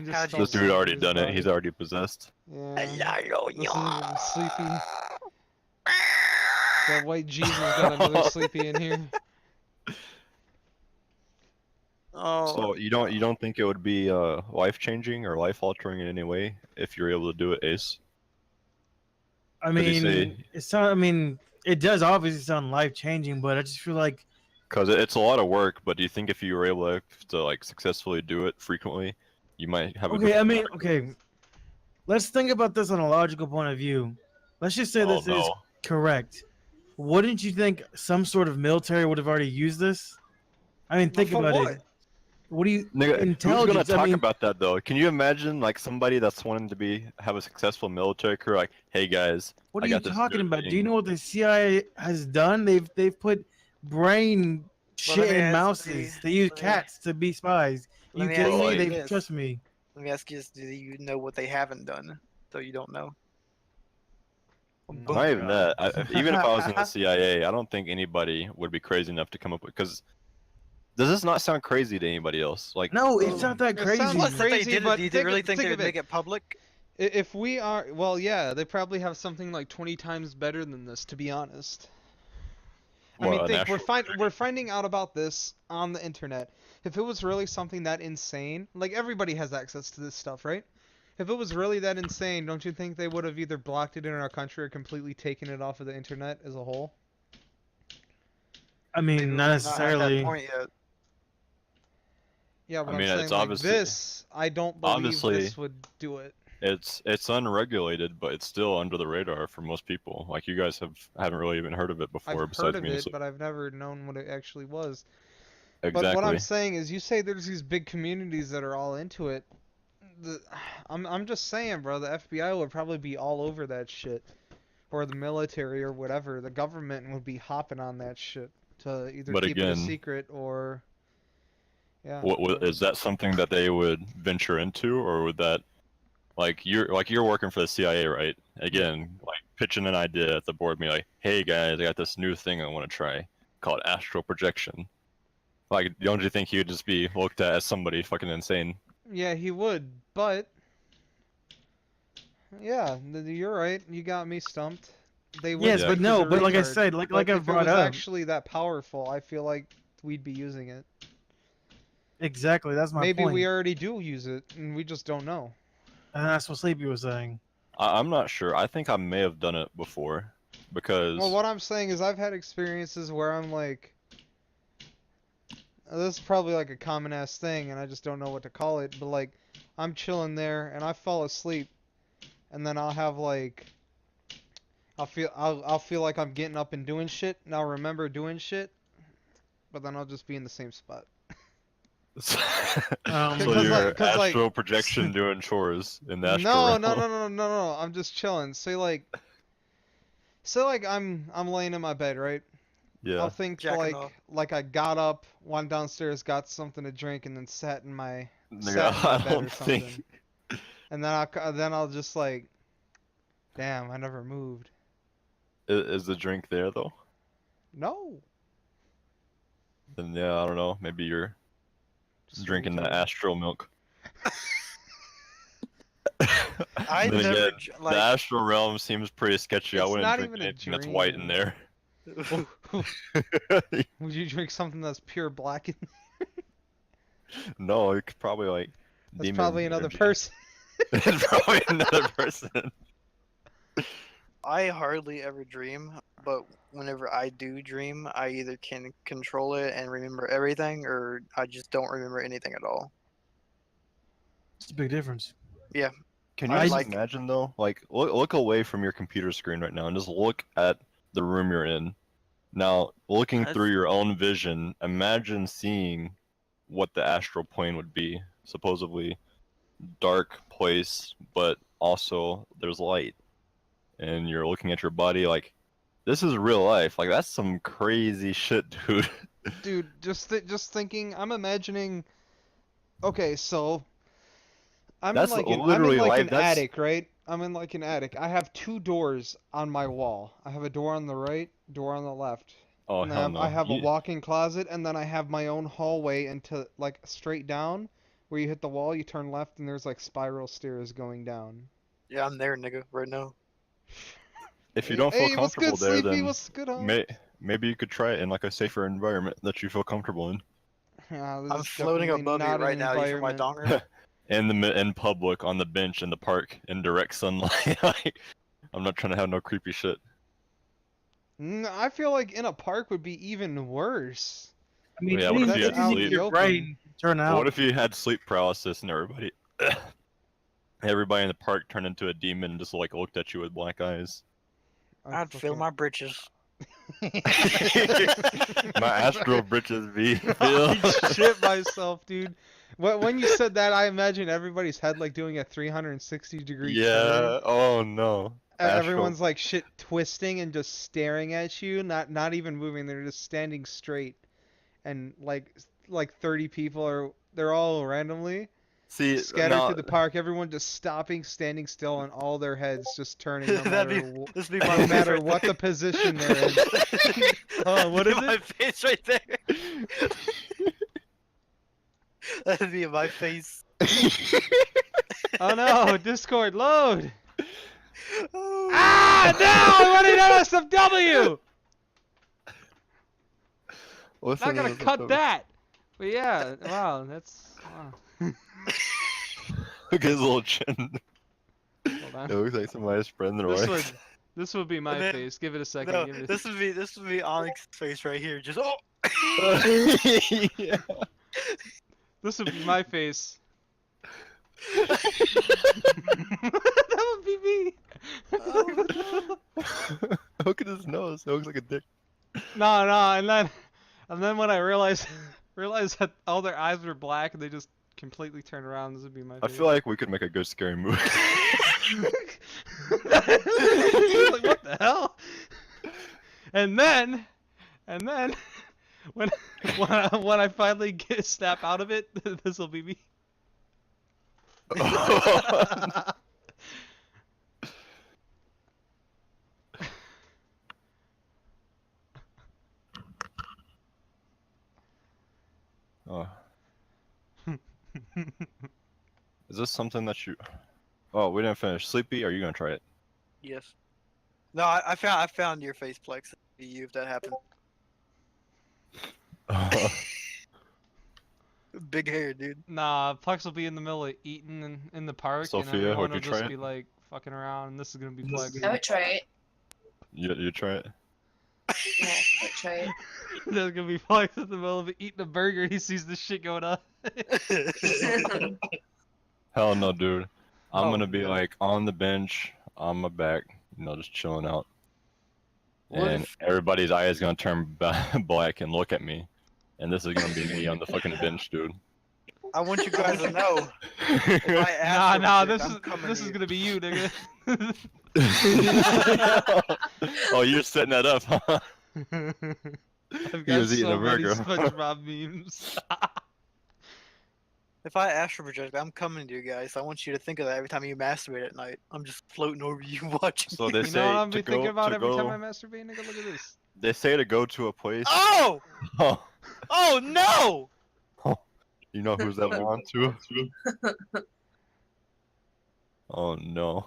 just How'd you felt This dude sick already in his done it. body. He's already possessed. Yeah. Listen to him, Sleepy. That white Jesus got another Sleepy in here. Oh, So you don't think it would be life changing or life altering in any way if you're able to do it, Ace? I Did he mean, say- it's not. I mean, it does obviously sound life changing, but I just feel like Because it's a lot of work, but do you think if you were able to like successfully do it frequently, you might have a okay. I different mean, outcome? okay. Let's think about this on a logical point of view. Let's just say Oh, this is no. correct. Wouldn't you think some sort of military would have already used this? I mean, think for about what? it. What do you Nigga, who's gonna intelligence? talk I mean, about that though? Can you imagine like somebody that's wanting to have a successful military career? Like, hey guys, what I are you got this talking new about? Do you thing." know what the CIA has done? They've put brain Well, let shit me in ask mouses. you- They use let me- cats to be spies. let You me kidding ask me? you They this. trust me. Let me ask you this: do you know what they haven't done? So you don't know. No. Not even God. that. Even if I was in the CIA, I don't think anybody would be crazy enough to come up with. Because does this not sound crazy to anybody else? Like, No, it's not that It crazy. sounds Plus, if they crazy, did it, but do you think really of- think think they of would it. make it public? If we are, well, yeah, they probably have something like 20 times better than this, to be honest. I what, mean, an think actual- we're finding out about this on the internet. If it was really something that insane, like everybody has access to this stuff, right? If it was really that insane, don't you think they would have either blocked it in our country or completely taken it off of the internet as a whole? I Maybe mean, we're not at necessarily. that point yet. Yeah, but I I'm mean, saying it's like obviously- this, I don't believe obviously- this would do it. it's unregulated, but it's still under the radar for most people. Like, you guys haven't really even heard of it before, I've besides heard of me. it, but I've never known what it actually was. Exactly. But what I'm saying is, you say there's these big communities that are all into it. I'm just saying, bro. The FBI would probably be all over that shit, or the military or whatever. The government would be hopping on that shit to either But keep it a again- secret or. Yeah. What is that something that they would venture into, or would that, like you're working for the CIA, right? Again, like pitching an idea at the board, be like, hey guys, I got this new thing I want to try, called astral projection. Like, don't you think he would just be looked at as somebody fucking insane? Yeah, he would, but. Yeah, you're right. You got me stumped. They would Yes, Yeah. but think no, he's a but like I retard. said, like But I've if it brought was up, actually that powerful, I feel like we'd be using it. exactly. That's my Maybe point. we already do use it, and we just don't know. And that's what Sleepy was saying. I'm not sure. I think I may have done it before, because Well, what I'm saying is I've had experiences where I'm like, this is probably like a common ass thing, and I just don't know what to call it. But like, I'm chilling there, and I fall asleep, and then I'll have like, I'll feel like I'm getting up and doing shit, and I'll remember doing shit, but then I'll just be in the same spot. so Because, you're like- 'cause, like- astral projection doing chores in the No, astral no, realm. no, no, no, no. I'm just chilling. Say like I'm laying in my bed, right? Yeah. I'll think Jacking off. like I got up, went downstairs, got something to drink, and then sat in my Nigga, sat in my I bed don't or something. think. And then I'll just like, damn, I never moved. Is the drink there though? No. Then yeah, I don't know. Maybe you're Just drinking that retarded. astral milk. I Then never again, like. the astral realm seems pretty sketchy. I It's wouldn't not drink even a anything that's white in dream. there. Would you drink something that's pure black? No, it could probably like. That's demon probably another energy. person. It's probably another person. I hardly ever dream, but whenever I do dream, I either can control it and remember everything, or I just don't remember anything at all. It's a big difference. Can you I just like- imagine though? Like, look away from your computer screen right now and just look at the room you're in. Now, looking That's- through your own vision, imagine seeing what the astral plane would be. Supposedly dark place, but also there's light. And you're looking at your body like, this is real life. Like, that's some crazy shit, dude. Dude, just thinking, I'm imagining. Okay, so I'm That's in like an, I'm literally in like life, an that's- attic, right? I'm in like an attic. I have two doors on my wall. I have a door on the right, door on the left. Oh, And hell then no. I have a You- walk-in closet, and then I have my own hallway into like straight down, where you hit the wall, you turn left, and there's like spiral stairs going down. Yeah, I'm there, nigga, right now. If you don't feel Hey, what's comfortable good, there, Sleepy? then What's good, homie? maybe you could try it in like a safer environment that you feel comfortable in. This I'm is floating definitely above you not right an now. You feel my environment. donger? in public on the bench in the park in direct sunlight. Like, I'm not trying to have no creepy shit. I feel like in a park would be even worse. I mean, Yeah, what if you anything had in sleep? your brain can turn But out. what if you had sleep paralysis and everybody in the park turned into a demon and just like looked at you with black eyes? I'd fill my britches. My astral britches be I filled. shit myself, dude. When you said that, I imagine everybody's head like doing a 360-degree turn. Yeah. Oh no. Everyone's like shit twisting and just staring at you, not even moving. They're just standing straight, and like 30 people they're all randomly scattered now, through the park. Everyone just stopping, standing still, and all their heads just turning, no matter This would be my no face matter right what there. the position they're in. Oh, what is My it? face right there. That'd be my face. Oh no, Discord load. Ah, no! I'm running out of SFW. What's Not gonna another cut topic? that. But yeah, wow, that's wow. Look at his little chin. Hold on. It looks like somebody's spreading their This legs. This would be my And then- face. Give it a second. No, Give it a... this would be Onyx's face right here. Just oh. Yeah. This would be my face. That would be me. Look at his nose. It looks like a dick. No, and then when I realized that all their eyes were black and they just completely turned around, this would be my I face. feel like we could make a good scary movie. Like, what the hell? And then when I finally snap out of it, this will be me. Oh. Is this something that you? Oh, we didn't finish. Sleepy, are you gonna try it? Yes. No, I found your face, Plex. It'd be you if that happened. Big hair, dude. Nah, Plex will be in the middle of eating in the park, and Sophia, everyone would will you just try be it? like fucking around, and this is gonna be Plex. I would try it. You try it. Yeah, I would try it. There's gonna be Plex in the middle of it eating a burger, and he sees this shit going on. Hell no, dude. I'm Oh, gonna be no. like on the bench, on my back, just chilling out. What And if- everybody's eye is gonna turn black and look at me. And this is gonna be me on the fucking bench, dude. I want you guys to know. If I ask Nah, for this shit, is I'm coming this to is you. gonna be you, nigga. Oh, you're setting that up, huh? I've He was got eating so a many burger. SpongeBob memes. If I astral project, I'm coming to you guys. I want you to think of that every time you masturbate at night. I'm just floating over you watching. So they You say know what I'm to thinking go about to every time go. I masturbate, nigga? Look at this. They say to go to a place. Oh! Oh, Oh no! you know who's that belong to? Oh no.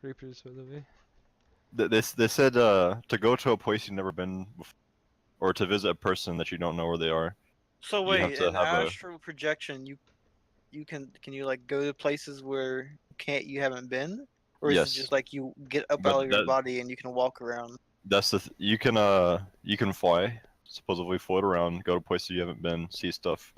Creepers for the way. They said to go to a place you've never been before, or to visit a person that you don't know where they are. So You have wait, to in have a- astral projection, you can you like go to places where you haven't been, or is Yes. it just like you get up But out of your that- body and you can walk around? That's you can fly, supposedly float around, go to places you haven't been, see stuff.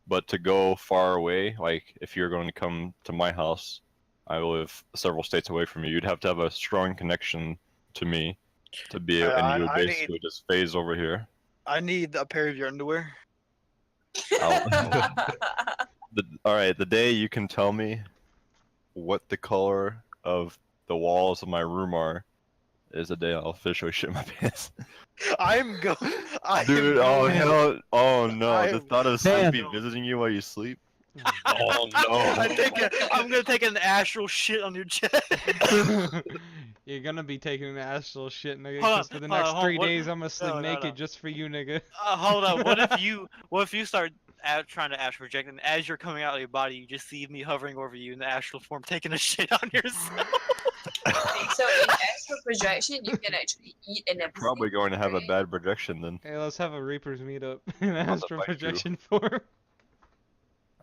But to go far away, like if you're going to come to my house, I live several states away from you. You'd have to have a strong connection to me to be, and you would I need- basically just phase over here. I need a pair of your underwear. All right, the day you can tell me what the color of the walls of my room are is the day I'll officially shit my pants. I'm going. Dude, oh hell, oh no, the thought of Man. Sleepy visiting you while you sleep. Oh I'm gonna take an astral shit on your chest. You're gonna be taking an astral shit, nigga. Hold on, 'Cause for the hold on, next hold on, 3 what- days, I'm gonna sleep no, naked no. just for you, nigga. Hold up. What if you start trying to astral project, and as you're coming out of your body, you just see me hovering over you in the astral form, taking a shit on yourself? Okay, so in astral projection, you can actually eat and everything. Probably going to have a right? bad projection then. Hey, let's have a Reapers meetup in to astral fight you. projection form.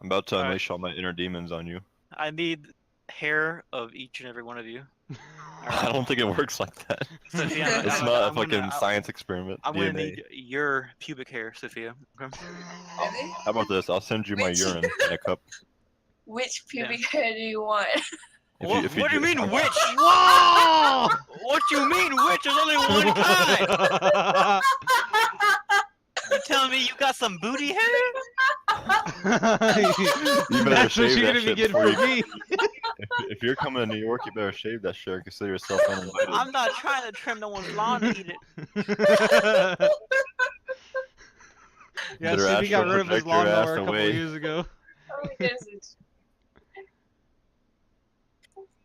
I'm about to Alright. unleash all my inner demons on you. I need hair of each and every one of you. I don't think it works like that. Sophia, It's I'm not a I'm gonna- fucking science experiment. I'm gonna DNA. need your pubic hair, Sophia. Okay. Really? How about this? I'll send you my Which- urine in a cup. Which pubic hair do you want? If What do you mean I'm- which? Whoa! What you mean which? There's only one kind. You telling me you got some booty hair? better That's what shave you're that gonna be shit getting before from you- me. If you're coming to New York, you better shave that shit. And consider yourself uninvited. I'm not trying to trim no one's lawn to eat it. Yeah, Better see, he got astral rid of his project your ass lawnmower a couple away. years ago. Oh, this is-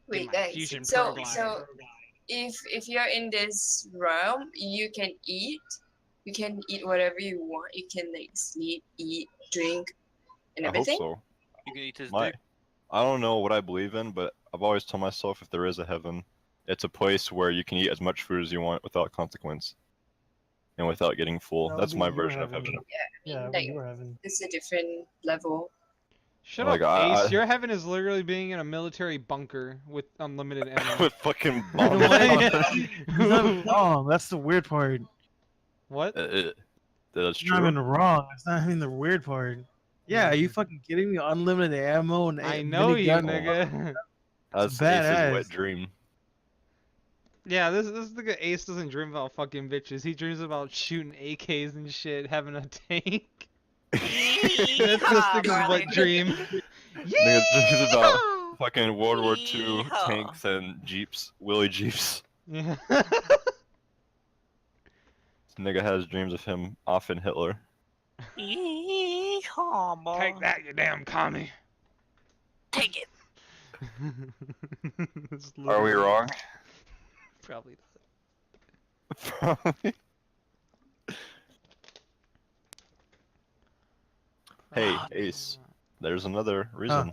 Wait, my guys. fusion So, program. so if you're in this realm, you can eat. You can eat whatever you want. You can like sleep, eat, drink, and I hope everything. so. You can eat his My, dick. I don't know what I believe in, but I've always told myself if there is a heaven, it's a place where you can eat as much food as you want without consequence and without getting full. That would That's be my your version of heaven. heaven. Yeah, like- you were having. It's a different level. Shut Like, up, I- Ace. Your heaven is literally being in a military bunker with unlimited ammo. With fucking bombs. He's not wrong. That's the weird part. What? That's It's not true. even wrong. It's not even the weird part. Yeah, are you fucking kidding me? Unlimited ammo and I know you, minigun. nigga. That's Ace's badass. wet dream. Yeah, this nigga Ace doesn't dream about fucking bitches. He dreams about shooting AKs and shit, having a tank. That's this nigga's wet dream. Nigga dreams about fucking World War II Yeehaw. tanks and jeeps, Willie jeeps. Yeah. This nigga has dreams of him off in Hitler. Yeehaw, boy. Take that, you damn commie. Take it. It's Are we literally- wrong? Probably not. Probably. Hey, Ace, there's another reason.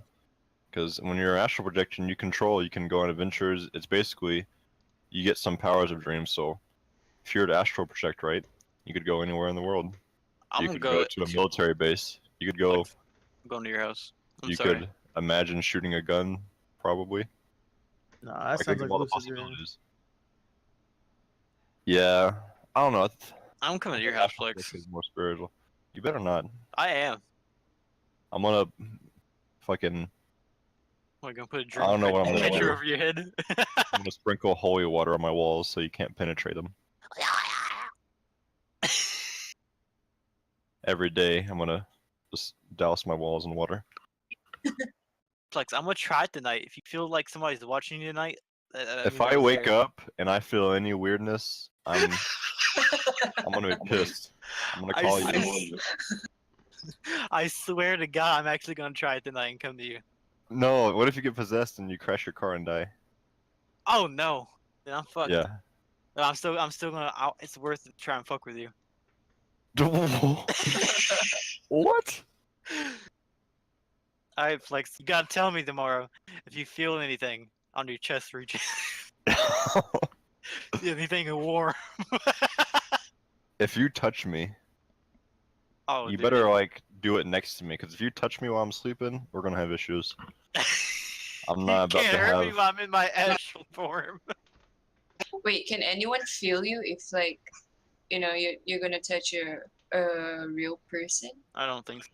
Because when you're astral projection, you control, you can go on adventures. It's basically, you get some powers of dreams. So, if you're to astral project, right, you could go anywhere in the world. I'm You gonna could go go to a military base. You could go. I'm going to your house. I'm You sorry. could imagine shooting a gun, probably. Nah, that I could sounds give like all the lucid dream. possibilities. Yeah, I don't know. I'm coming to your think house, astral Flex. projection is more spiritual. You better not. I am. I'm gonna fucking. We're gonna put a I drink don't know what I'm gonna catcher do. over your head. I'm gonna sprinkle holy water on my walls so you can't penetrate them. Every day, I'm gonna just douse my walls in water. Flex, I'm gonna try it tonight. If you feel like somebody's watching you tonight, If I wake up and I feel any weirdness, I'm gonna be pissed. I'm gonna I call see. you. I swear to God, I'm actually gonna try it tonight and come to you. No, what if you get possessed and you crash your car and die? Oh no, then I'm fucked. Yeah. No, I'm still gonna. It's worth it to try and fuck with you. What? Alright, Flex, you gotta tell me tomorrow if you feel anything on your chest region. Anything warm. If you touch me, Oh, you dude. better like do it next to me, because if you touch me while I'm sleeping, we're gonna have issues. I'm You not about can't to hurt me have. while I'm in my astral form. Wait, can anyone feel you if like, you know, you're gonna touch a real person? I don't think so.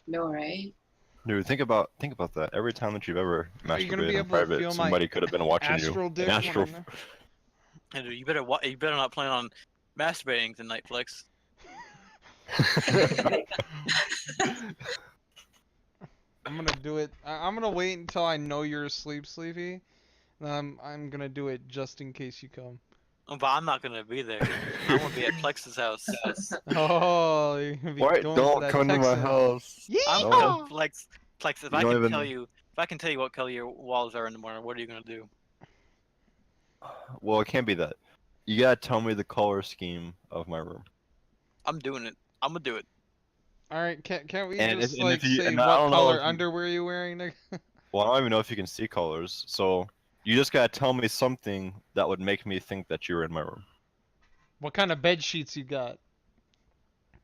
No, right? Dude, think about that. Every time that you've ever Are you gonna be masturbated in able to private, feel my somebody could have been watching Astral you. dick. An when astral. I'm there? And dude, you better not plan on masturbating tonight, Flex. I'm gonna do it. I'm gonna wait until I know you're asleep, Sleepy. Then I'm gonna do it just in case you come. Oh, but I'm not gonna be there. I'm gonna be at Plex's house. Oh, you're gonna be Wait, going for don't that come to my Texan. house. I'm No. gonna Flex. If You I don't can even- tell you, if I can tell you what color your walls are in the morning, what are you gonna do? Well, it can't be that. You gotta tell me the color scheme of my room. I'm doing it. I'm gonna do it. All right, can't we And just if- and like if you- say and I what don't know color if you- underwear you wearing, nigga? Well, I don't even know if you can see colors. So You just gotta tell me something that would make me think that you're in my room. What kind of bed sheets you got?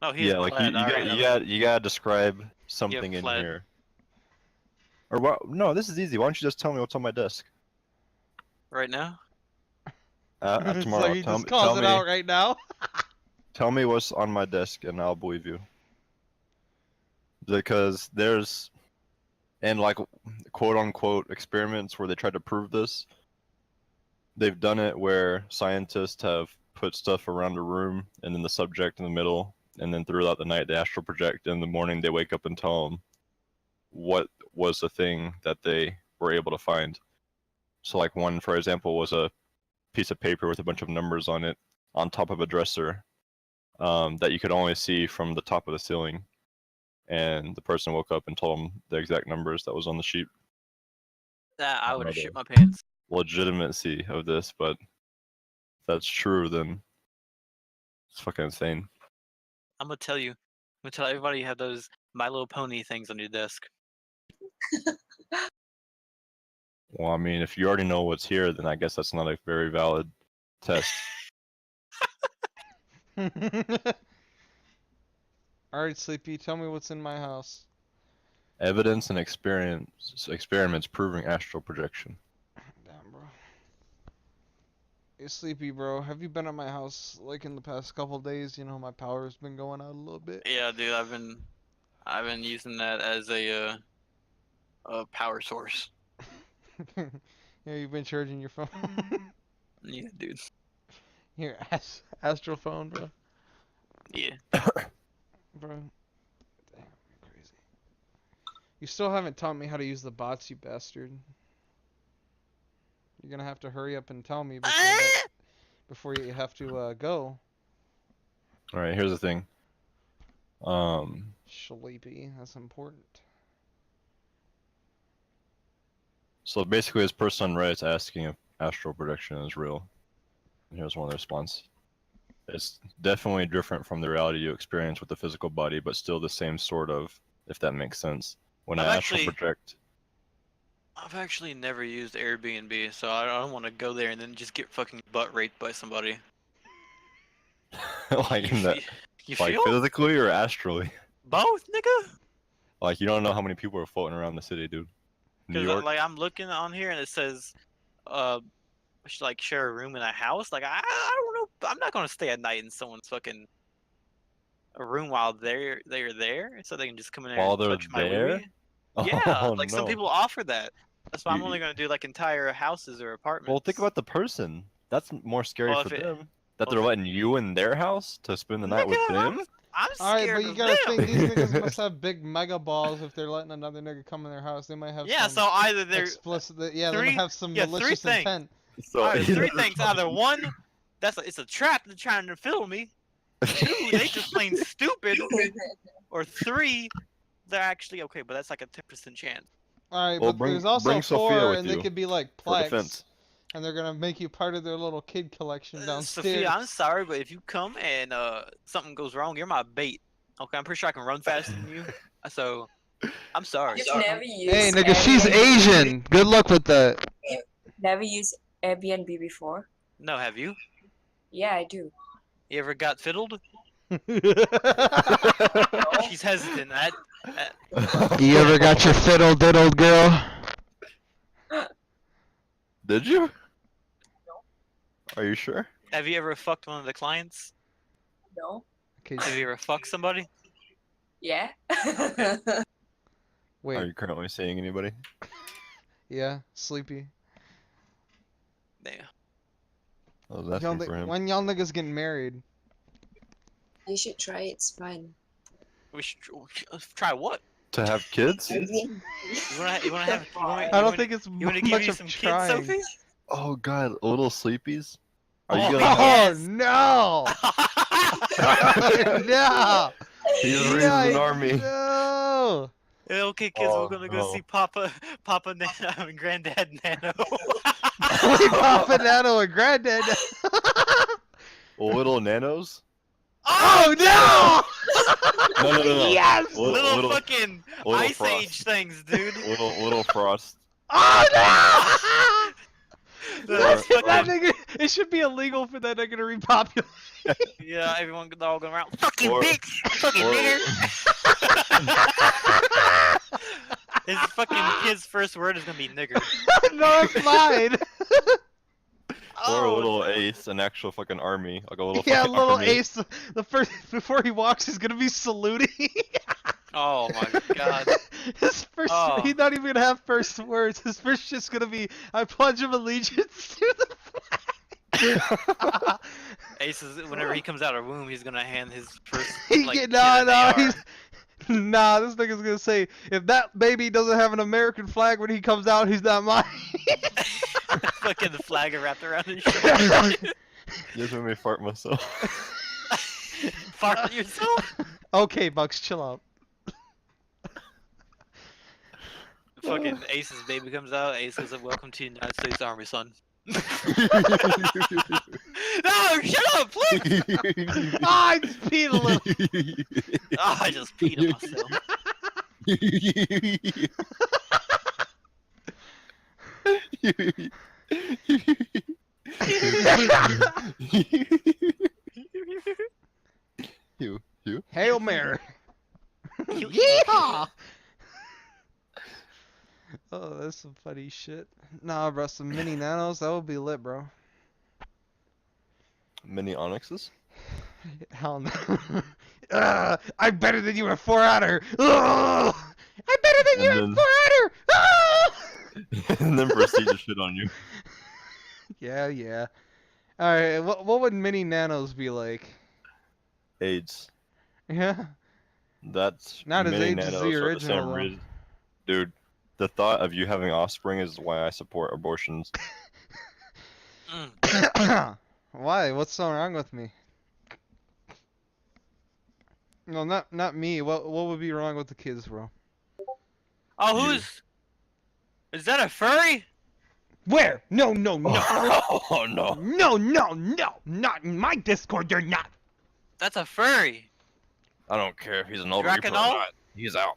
Oh, he's Yeah, like plaid. Alright, you gotta describe something in plaid. here. Or what? No, this is easy. Why don't you just tell me what's on my desk? Right now? Tomorrow. So he just calls it out right now. Tell me what's on my desk, and I'll believe you. Because there's, and like, quote unquote experiments where they try to prove this. They've done it where scientists have put stuff around a room, and then the subject in the middle, and then throughout the night they astral project. In the morning they wake up and tell them what was the thing that they were able to find. So like one, for example, was a piece of paper with a bunch of numbers on it on top of a dresser that you could only see from the top of the ceiling. And the person woke up and told them the exact numbers that was on the sheet. I would have Another shit my pants. legitimacy of this, but if that's true, then it's fucking insane. I'm gonna tell you. I'm gonna tell everybody you have those My Little Pony things on your desk. Well, I mean, if you already know what's here, then I guess that's not a very valid test. Alright, Sleepy, tell me what's in my house. Evidence and experiments proving astral projection. Damn, bro. Hey, Sleepy, bro, have you been at my house, like, in the past couple days? You know, my power's been going out a little bit. Yeah, dude, I've been using that as a power source. Yeah, you've been charging your phone. Yeah, dude. Your astral phone, bro. Yeah. Bro. Damn, you're crazy. You still haven't taught me how to use the bots, you bastard. You're gonna have to hurry up and tell me before you have to go. Alright, here's the thing. Sleepy, that's important. So basically this person on Reddit's asking if astral projection is real. And here's one of the response. It's definitely different from the reality you experience with the physical body, but still the same sort of, if that makes sense. When I astral project... I've actually never used Airbnb, so I don't want to go there and then just get fucking butt raped by somebody. like in that, You like feel? physically or astrally? Both, nigga. Like you don't know how many people are floating around the city, dude. New Because York. like I'm looking on here and it says, like share a room in a house. Like I don't know. I'm not gonna stay at night in someone's fucking a room while they're there, so they can just come in there While and they're touch my there? wee. Yeah, Oh, like some no. people offer that. That's why I'm You- only gonna do like entire houses or apartments. Well, think about the person. That's more scary Well, for if it- them. That well, they're if it- letting you in their house to spend the night with Nigga, them. I'm Alright, scared but you of gotta them. think these niggas must have big mega balls if they're letting another nigga come in their house. They might have Yeah, some so either they're explicit, yeah, they three- might have some yeah, three malicious things. intent. So alright, three things. Either one, it's a trap. They're trying to fill me. Two, they just plain stupid. Or three, they're actually okay, but that's like a 10% chance. Alright, Well, but there's also bring Sophia four, with and you they could be like for Plex, defense. and they're gonna make you part of their little kid collection downstairs. Sophia, I'm sorry, but if you come and something goes wrong, you're my bait. Okay, I'm pretty sure I can run faster than you. So, I'm sorry. You've never used Hey, nigga, she's Airbnb? Asian. Good luck with that. Never used Airbnb before? No, have you? Yeah, I do. You ever got fiddled? She's hesitant. You ever got your fiddle diddled, girl? Did you? Are you sure? Have you ever fucked one of the clients? No. Okay, Have you ever fucked somebody? Yeah. wait. Are you currently seeing anybody? Yeah, sleepy. Damn. I was Y'all asking for him. when y'all niggas getting married? You should try it. It's fun. We should try what? To have kids? Airbnb. You wanna have? I don't think it's You wanna much give you of some trying. kids, Sophie? Oh god, little sleepies? Are you Oh, gonna Oh have... Yes. no! no! He's Yeah, raising an army. No! Yeah, okay, kids, Oh, we're gonna go no. see Papa Nano and Granddad Nano. We Papa Nano and Granddad. Little nanos? Oh no! No. Yes! Little fucking little Ice Frost. Age things, dude. Little Frost. Oh That's that fucking- nigga, it should be illegal for that nigga to repopulate. Yeah, everyone all going around. Fucking Or- bitch! Fucking or- nigger! His fucking kid's first word is gonna be nigger. No, it's mine. Or a Oh, little ace, an actual fucking army, like a little Yeah, fucking little army. Ace. The first before he walks, he's gonna be saluting. Oh my god. His first, Oh. he's not even gonna have first words. His first just gonna be, "I pledge of allegiance to the flag." Ace is, whenever he comes out of womb, he's gonna hand his first He like get, kid no, an no, AR. he's nah. This nigga's gonna say, "If that baby doesn't have an American flag when he comes out, he's not mine." Fucking the flag wrapped around his shoulder. You just made me fart myself. Fart on yourself. Okay, Bucks, chill out. Fucking Ace's baby comes out. Ace says, "Welcome to the United States Army, son." No, shut up, please. Ah, I just peed a little. Oh, I just peed on myself. you. Hail Mary. You- Yeehaw! Oh, that's some funny shit. Nah, bro, some mini nanos, that would be lit, bro. Mini onyxes? Hell no. I'm better than you at 4-outer. I'm better than you And at 4-outer. And then proceed to shit on you. Yeah, yeah. Alright, what would mini nanos be like? AIDS. Yeah? That's Not as mini AIDS as nanos the are the original, same though. reason. Dude, the thought of you having offspring is why I support abortions. Mm. Why? What's so wrong with me? No, not me. What would be wrong with the kids, bro? Oh, You. who's? Is that a furry? Where? No, no, no. Oh no. No, no, no. Not in my Discord, you're not. That's a furry. I don't care if he's an old reaper or Drakenol? not. He's out.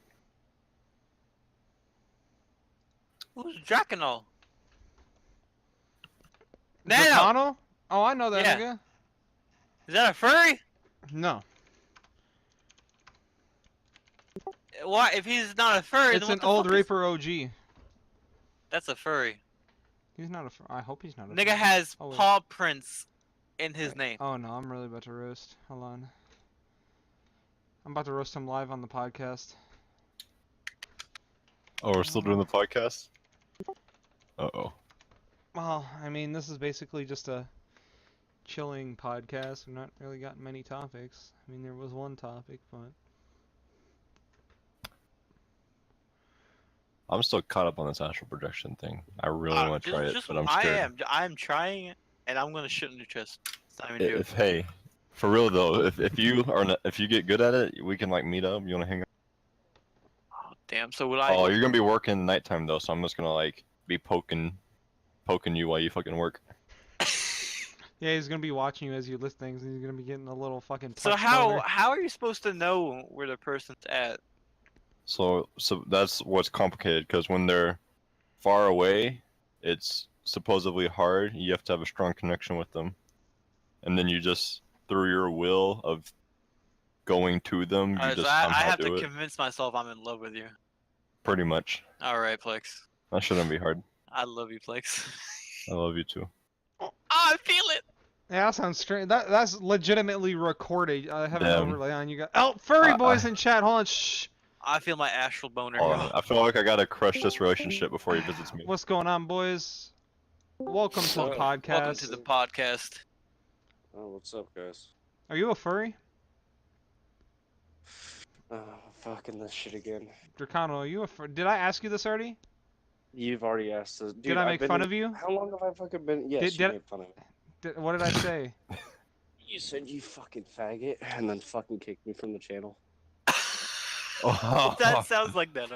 Who's Drakenol? Nano. Dracano? Oh, I know that Yeah. nigga. Is that a furry? No. Why? If he's not a furry, It's then an what the old fuck is- Reaper OG. That's a furry. He's not a I hope he's not a Nigga furry. has Oh, wait. paw prints in his name. Oh no, I'm really about to roast. Hold on. I'm about to roast him live on the podcast. Oh, we're still doing the podcast? Uh-oh. Well, I mean, this is basically just a chilling podcast. We've not really got many topics. I mean, there was one topic, but... I'm still caught up on this astral projection thing. I really want to try it, but I'm I scared. am trying it, and I'm gonna shit in your chest. It's not even do. If hey, for real though, if you are not, if you get good at it, we can like meet up. You want to hang out? Oh, damn. So would I? Oh, you're gonna be working nighttime though, so I'm just gonna like be poking you while you fucking work. Yeah, he's gonna be watching you as you list things, and he's gonna be getting a little fucking So touch how boner. how are you supposed to know where the person's at? So that's what's complicated because when they're far away, it's supposedly hard. You have to have a strong connection with them, and then you just through your will of going to them, you Alright, so just I somehow have do to it. convince myself I'm in love with you. Pretty much. All right, Plex. That shouldn't be hard. I love you, Plex. I love you too. Oh, I feel it. Yeah, that sounds strange. That's legitimately recorded. I have an Damn. overlay on. You got furry I- boys in chat. Hold on. Shh. I feel my astral boner. Oh, I feel like I gotta crush this relationship before he visits me. What's going on, boys? Welcome to the podcast. Welcome to the podcast. Oh, what's up, guys? Are you a furry? Oh, fucking this shit again. Dracano, are you a furry? Did I ask you this already? You've already asked this. Dude, Did I I've make been- fun of you? How long have I fucking been? Yes, Did- you did- made fun of me. What did I say? You said you fucking faggot, and then fucking kicked me from the channel. Oh, That sounds like that.